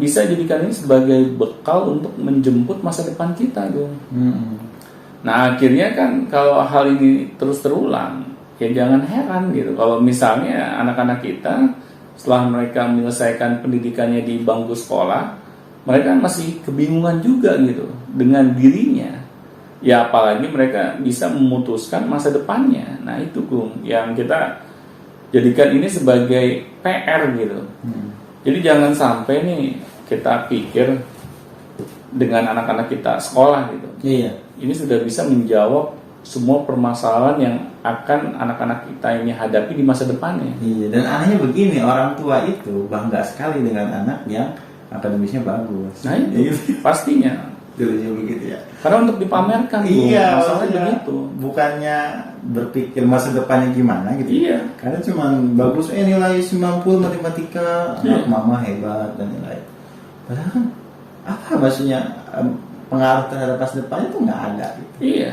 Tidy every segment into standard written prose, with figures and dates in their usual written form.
bisa jadikan ini sebagai bekal untuk menjemput masa depan kita, Gung. Nah akhirnya kan kalau hal ini terus terulang, ya jangan heran gitu kalau misalnya anak-anak kita setelah mereka menyelesaikan pendidikannya di bangku sekolah, mereka masih kebingungan juga gitu dengan dirinya. Ya apalagi mereka bisa memutuskan masa depannya. Nah itu, Gung, yang kita jadikan ini sebagai PR gitu. Jadi jangan sampai nih kita pikir dengan anak-anak kita sekolah gitu. Iya. Ini sudah bisa menjawab semua permasalahan yang akan anak-anak kita ini hadapi di masa depannya. Iya, dan anehnya begini, orang tua itu bangga sekali dengan anak yang akademisnya bagus. Nah itu pastinya. Dulunya begitu ya. Karena untuk dipamerkan, iya, masalahnya begitu. Bukannya berpikir masa depannya gimana gitu. Iya. Karena cuman bagus nilai 90 matematika, anak mama hebat dan nilai. Padahal kan apa maksudnya pengaruh terhadap masa depannya itu nggak ada gitu. Iya.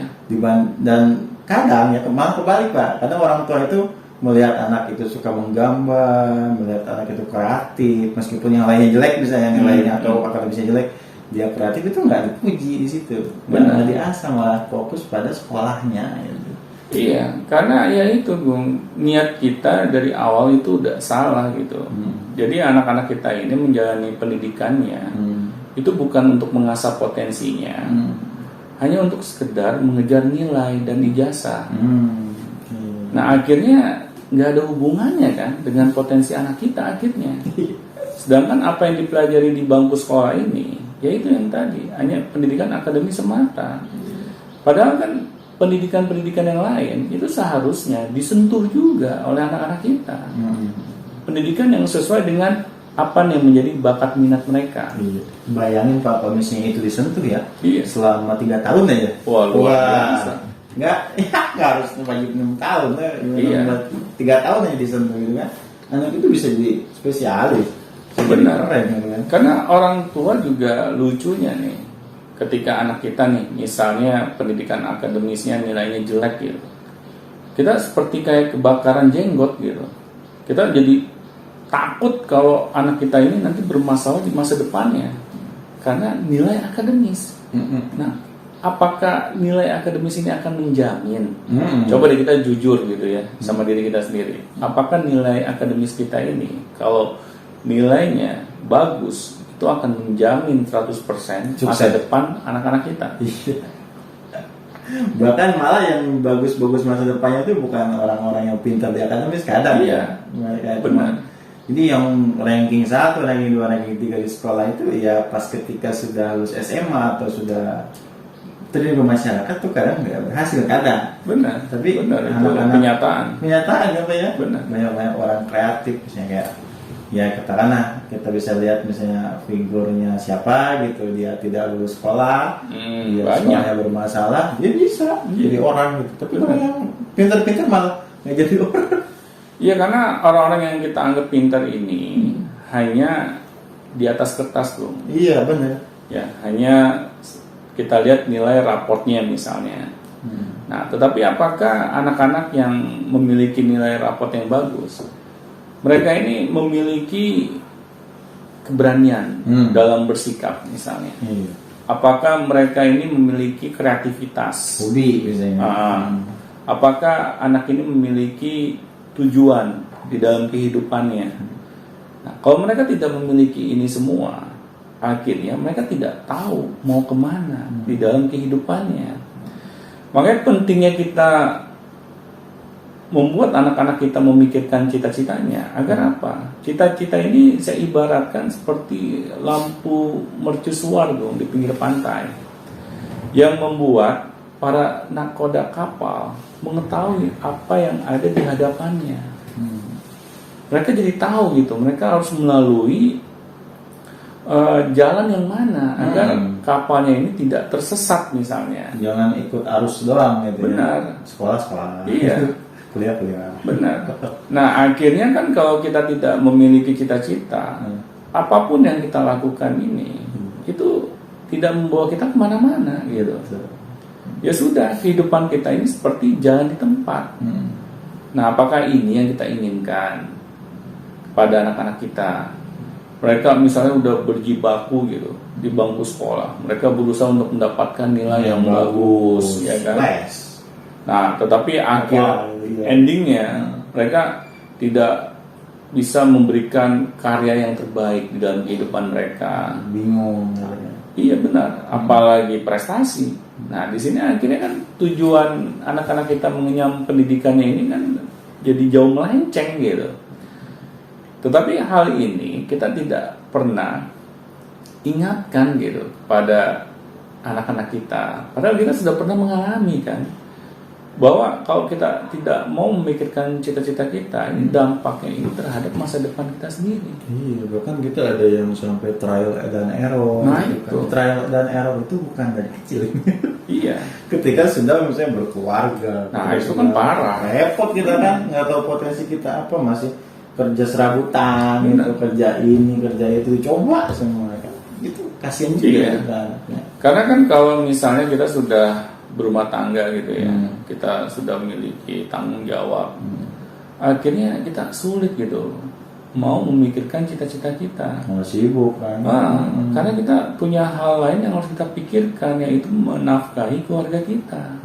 Dan kadang ya malah kebalik, Pak. Kadang orang tua itu melihat anak itu suka menggambar, melihat anak itu kreatif, meskipun yang lainnya jelek misalnya nilainya atau akademisnya jelek, dia kreatif itu nggak dipuji di situ, nggak diasah, malah fokus pada sekolahnya gitu. Iya, karena ya itu, Gung, niat kita dari awal itu udah salah gitu. Jadi anak-anak kita ini menjalani pendidikannya itu bukan untuk mengasah potensinya, hanya untuk sekedar mengejar nilai dan ijazah. Nah akhirnya nggak ada hubungannya kan dengan potensi anak kita akhirnya. Sedangkan apa yang dipelajari di bangku sekolah ini, yaitu yang tadi, hanya pendidikan akademis semata. Padahal kan pendidikan-pendidikan yang lain itu seharusnya disentuh juga oleh anak-anak kita. Pendidikan yang sesuai dengan apa yang menjadi bakat minat mereka. Bayangin Pak, kalau misalnya itu disentuh ya, selama 3 tahun aja. Wah, luar biasa. Nggak harus wajib 6 tahun, 3 tahun aja disentuh gitu kan. Anak itu bisa jadi spesialis. Benar. Keren, kan? Karena orang tua juga lucunya nih, ketika anak kita nih, misalnya pendidikan akademisnya nilainya jelek gitu, kita seperti kayak kebakaran jenggot gitu. Kita jadi takut kalau anak kita ini nanti bermasalah di masa depannya karena nilai akademis. Nah, apakah nilai akademis ini akan menjamin? Coba deh kita jujur gitu ya sama diri kita sendiri. Apakah nilai akademis kita ini kalau nilainya bagus itu akan menjamin 100% masa depan anak-anak kita? Bahkan malah yang bagus-bagus masa depannya itu bukan orang-orang yang pintar di akademis kadang. Iya, mereka benar. Jadi yang ranking 1, ranking 2, ranking 3 di sekolah itu ya pas ketika sudah lulus SMA atau sudah terima masyarakat tuh kadang nggak berhasil kadang. Benar. Tapi benar, itu kenyataan apa ya? Benar. Banyak orang kreatif misalnya kayak ya katakanlah kita bisa lihat misalnya figurnya siapa gitu, dia tidak lulus sekolah, dia sekolahnya bermasalah, dia bisa jadi orang gitu. Tapi kalau yang pintar-pintar malah nggak jadi orang. Iya, karena orang-orang yang kita anggap pintar ini hanya di atas kertas, Bro. Iya, benar. Ya, hanya kita lihat nilai raportnya misalnya. Nah, tetapi apakah anak-anak yang memiliki nilai raport yang bagus, mereka ini memiliki keberanian dalam bersikap misalnya? Apakah mereka ini memiliki kreativitas? Hobi misalnya. Apakah anak ini memiliki tujuan di dalam kehidupannya? Nah, kalau mereka tidak memiliki ini semua, akhirnya mereka tidak tahu mau kemana di dalam kehidupannya. Makanya pentingnya kita membuat anak-anak kita memikirkan cita-citanya. Agar apa? Cita-cita ini saya ibaratkan seperti lampu mercusuar dong di pinggir pantai, yang membuat para nakoda kapal mengetahui apa yang ada di hadapannya. Mereka jadi tahu gitu, mereka harus melalui jalan yang mana agar kapalnya ini tidak tersesat misalnya. Jangan ikut arus doang gitu. Benar. Ya. Sekolah. Iya. Kuliah. Benar. Nah akhirnya kan kalau kita tidak memiliki cita-cita, apapun yang kita lakukan ini itu tidak membawa kita kemana-mana gitu. Ya sudah, kehidupan kita ini seperti jalan di tempat. Nah, apakah ini yang kita inginkan pada anak-anak kita? Mereka misalnya udah berjibaku gitu di bangku sekolah, mereka berusaha untuk mendapatkan nilai yang bagus, ya kan? Nah, tetapi endingnya mereka tidak bisa memberikan karya yang terbaik di dalam kehidupan mereka. Bingung. Iya benar, apalagi prestasi. Nah, di sini akhirnya kan tujuan anak-anak kita mengenyam pendidikannya ini kan jadi jauh melenceng gitu. Tetapi hal ini kita tidak pernah ingatkan gitu pada anak-anak kita. Padahal kita sudah pernah mengalami kan, bahwa kalau kita tidak mau memikirkan cita-cita kita, ini dampaknya ini terhadap masa depan kita sendiri. Iya, bahkan kita ada yang sampai trial dan error. Nah, gitu. itu Trial dan error itu bukan dari kecil. Iya. Ketika sudah misalnya berkeluarga. Nah, itu kan parah. Repot kita kan, nggak tahu potensi kita apa, masih kerja serabutan, gitu, kerja ini, kerja itu, coba semua kan. Itu kasihan juga anaknya. Karena kan kalau misalnya kita sudah berumah tangga gitu ya, kita sudah memiliki tanggung jawab, akhirnya kita sulit gitu mau memikirkan cita-cita kita. Sibuk kan. Karena kita punya hal lain yang harus kita pikirkan, yaitu menafkahi keluarga kita.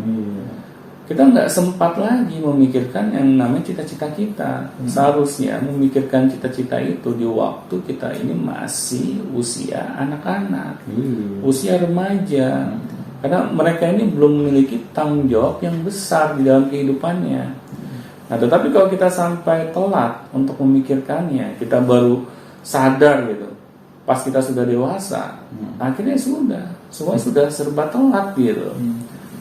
Kita nggak sempat lagi memikirkan yang namanya cita-cita kita. Seharusnya memikirkan cita-cita itu di waktu kita ini masih usia anak-anak, usia remaja. Karena mereka ini belum memiliki tanggung jawab yang besar di dalam kehidupannya. Nah, tetapi kalau kita sampai telat untuk memikirkannya, kita baru sadar gitu, pas kita sudah dewasa, akhirnya semua sudah serba telat gitu.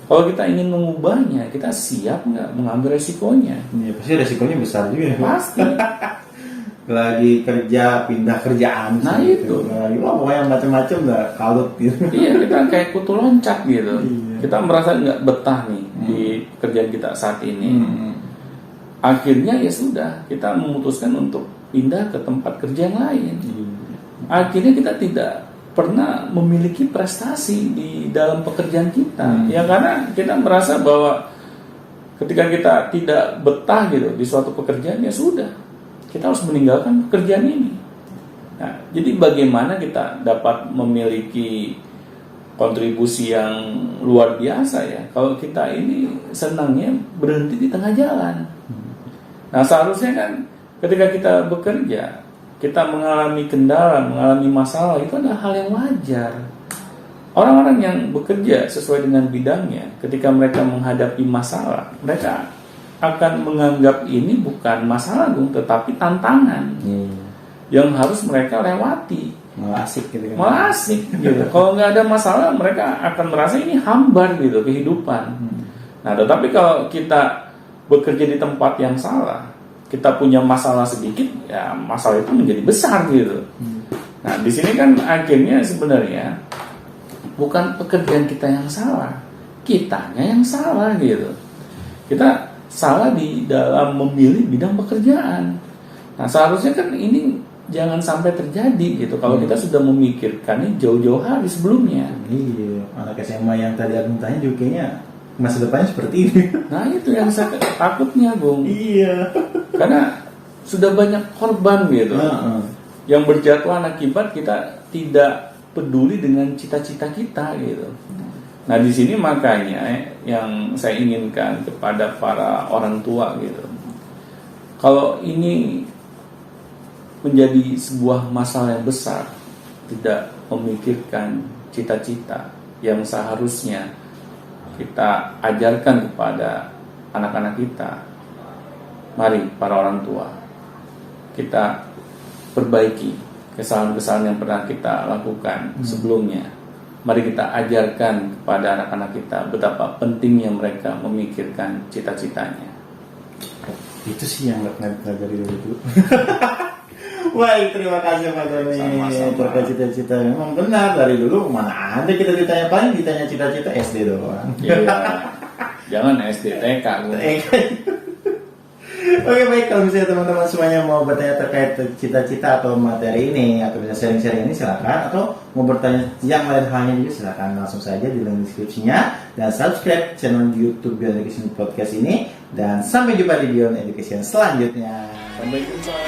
Kalau kita ingin mengubahnya, kita siap nggak mengambil resikonya? Iya, pasti resikonya besar juga. Pasti. Lagi kerja, pindah kerjaan. Nah gitu. itu. Lagi pokoknya macam-macam nggak kalut gitu. Iya, kita kayak kutu loncat gitu. Kita merasa nggak betah nih di pekerjaan kita saat ini. Akhirnya ya sudah, kita memutuskan untuk pindah ke tempat kerja yang lain. Akhirnya kita tidak pernah memiliki prestasi di dalam pekerjaan kita. Ya karena kita merasa bahwa ketika kita tidak betah gitu di suatu pekerjaan, ya sudah, kita harus meninggalkan pekerjaan ini. Nah, jadi bagaimana kita dapat memiliki kontribusi yang luar biasa ya kalau kita ini senangnya berhenti di tengah jalan. Nah, seharusnya kan ketika kita bekerja, kita mengalami kendala, mengalami masalah, itu adalah hal yang wajar. Orang-orang yang bekerja sesuai dengan bidangnya, ketika mereka menghadapi masalah, mereka akan menganggap ini bukan masalah, tetapi tantangan yang harus mereka lewati. Malah asik gitu kan. Malah asik gitu. Kalau nggak ada masalah, mereka akan merasa ini hambar gitu kehidupan. Nah, tetapi kalau kita bekerja di tempat yang salah, kita punya masalah sedikit, ya masalah itu menjadi besar gitu. Nah, di sini kan akhirnya sebenarnya bukan pekerjaan kita yang salah, kitanya yang salah gitu. Kita salah di dalam memilih bidang pekerjaan. Nah, seharusnya kan ini jangan sampai terjadi gitu. Kalau kita sudah memikirkannya jauh-jauh hari sebelumnya. Iya, anak SMA yang tadi aku tanya juga kayaknya masa depannya seperti ini. Nah, itu yang saya takutnya, Bung. Iya. Karena sudah banyak korban gitu. Yang berjatuhan akibat kita tidak peduli dengan cita-cita kita gitu. Nah, di sini makanya yang saya inginkan kepada para orang tua gitu. Kalau ini menjadi sebuah masalah yang besar, tidak memikirkan cita-cita yang seharusnya kita ajarkan kepada anak-anak kita. Mari para orang tua, kita perbaiki kesalahan-kesalahan yang pernah kita lakukan sebelumnya. Mari kita ajarkan kepada anak-anak kita betapa pentingnya mereka memikirkan cita-citanya. Itu sih yang nggak dari dulu. Baik, terima kasih Pak Doni terkait cita-cita. Memang benar, dari dulu mana ada kita ditanya, paling ditanya cita-cita SD doang. Iya. Jangan SD, TK. Oke, baik, kalau misalnya teman-teman semuanya mau bertanya terkait cita-cita atau materi ini, atau bisa sharing-sharing ini, silakan. Atau mau bertanya yang lain halnya juga, silakan langsung saja di link deskripsinya. Dan subscribe channel YouTube Beyond Education Podcast ini. Dan sampai jumpa di Beyond Education selanjutnya. Sampai jumpa.